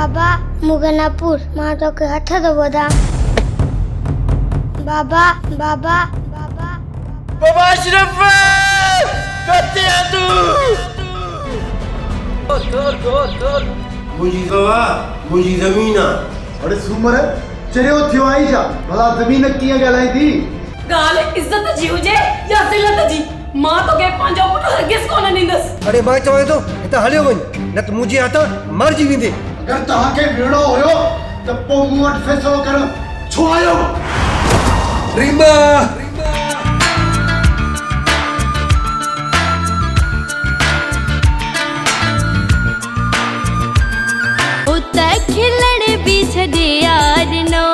बाबा मुगनापुर मां तो के हथ तो बदा बाबा बाबा बाबा बाबा अशरफ कते आ तू मुझी गवा मुझी ज़मीन आ अरे सूमर चरियो थियो आई जा भला ज़मीन कीअं ॻाल्हाई थी गाल इज्जत जी हुजे या ज़िलत जी मां तो के पंहिंजो पुट हरगिज़ कोन ॾींदसि। अरे मां चवां थो हितां हलियो वञ न त मुंहिंजे हथ मरिजी वेंदे। अगर तव्हांखे विढ़ो हुयो त पोइ मूं वटि फ़ैसिलो करो छो आयो रीमा उता खिलण भी छॾे यार नो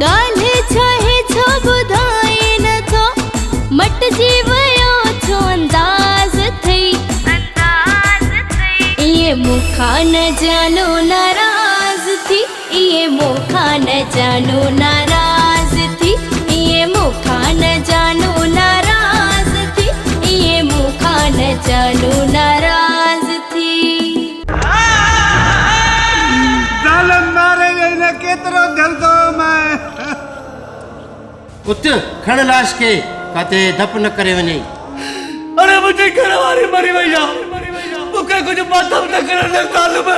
ॻाल्हि छाहे छो ॿुधाए नथो मटिजी वियो छो अंदाज़ थई इहे मूंखां न जानो नाराज़ थी इहे मूंखां न जानो नाराज़ थी इहे मूंखां न जानो नाराज़ थी इहे मूंखां न जानो नाराज़ थी। केतिरो जल्दो मैं उठ खण लाश के काते धप न करे वञे। अरे मुझे घर वाली मरी वई आ मूंखे कुझु मातम न करण जो तालुब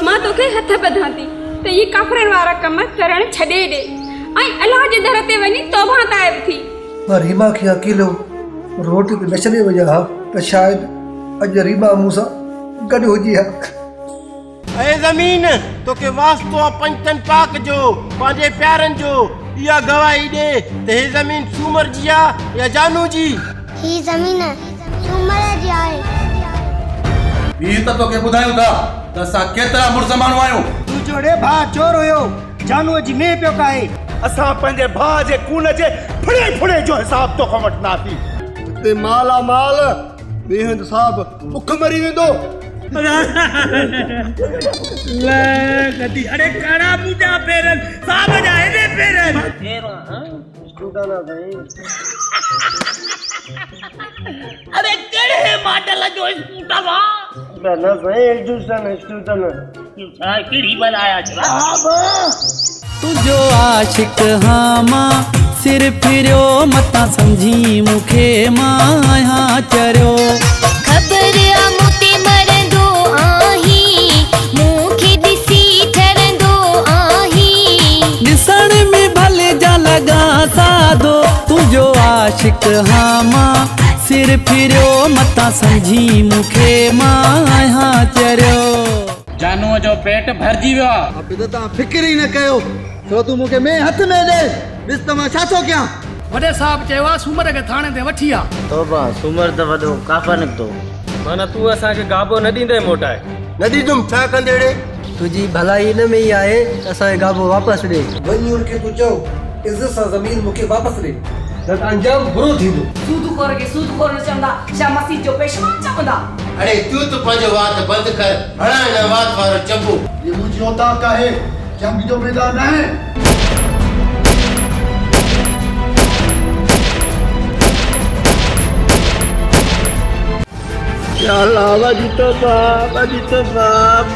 मां तोखे हथ बधां थी त ये काफ़रनि वारा कम करण छॾे ॾे ऐं अलाह जे दर ते वञी तौबा ताइब थी। मां रीमा खे अकेलो रोटी ते न छॾे वञा हा त शायदि अॼु रीमा मूंसां गॾु हुजी हा। ए ज़मीन तोखे वास्तो आहे पंचतन पाक जो पंहिंजे प्यारनि जो इहा गवाही ॾे त हे ज़मीन सूमर जी आहे या जानू जी। ही ज़मीन सूमर जी आहे। ही त तोखे ॿुधायूं था त असां केतिरा मुड़ुस माण्हू आहियूं। तूं जोड़े भाउ चोर हुयो जानूअ जी में पियो काए असां पंहिंजे भाउ जे खून जे फुड़े फुड़े जो हिसाब तोखां वठंदासीं। हिते माला माल ॿिए हंधि साहब बुख मरी वेंदो। अरे कड़ा मुझा पेरन साहब जाए ने पेरन अरे केड़े मॉडल जो स्कूटर वा ना सही स्टूटन केड़ी बनाया जनाब तुझो आशिक हाँ मां सिर फिरियो मता समझी मुखे माया चरियो खबर आ मोते मरंदो आही मूंखे ॾिसी ठरंदो आही ॾिसण में भले जा लॻा सादो तुझो आशिक हाँ मां सिर फिरियो मता समझी मुखे माया चरियो। जानूअ जो पेट भरजी वियो आहे। अब त तव्हां फिक्र ई न कयो छो तूं मूंखे में हथ में ॾे ॾिस त मां छा थो कयां। वॾे साहब चयो आहे सूमर खे थाणे ते वठी आ। तौबा सूमर त वॾो काफ़ा निकितो। माना तूं असांखे गाबो न ॾींदे मोटाए न ॾींदुमि छा कंदेड़े तुंहिंजी भलाई इन में ई आहे त असांखे गाबो वापसि ॾे वञी उनखे तूं चओ इज़त सां ज़मीन मूंखे वापसि ॾे न त अंजाम बुरो थींदो। सूदखोर खे सूदखोर न चवंदा छा मसीह जो पेशवा चवंदा। अरे तूं त पंहिंजो वात बंदि कर हणा हिन वात वारो चंबो। ये मुंहिंजी औताक आहे जंग जो मैदान आहे। या अल्लाह वजीतो बाप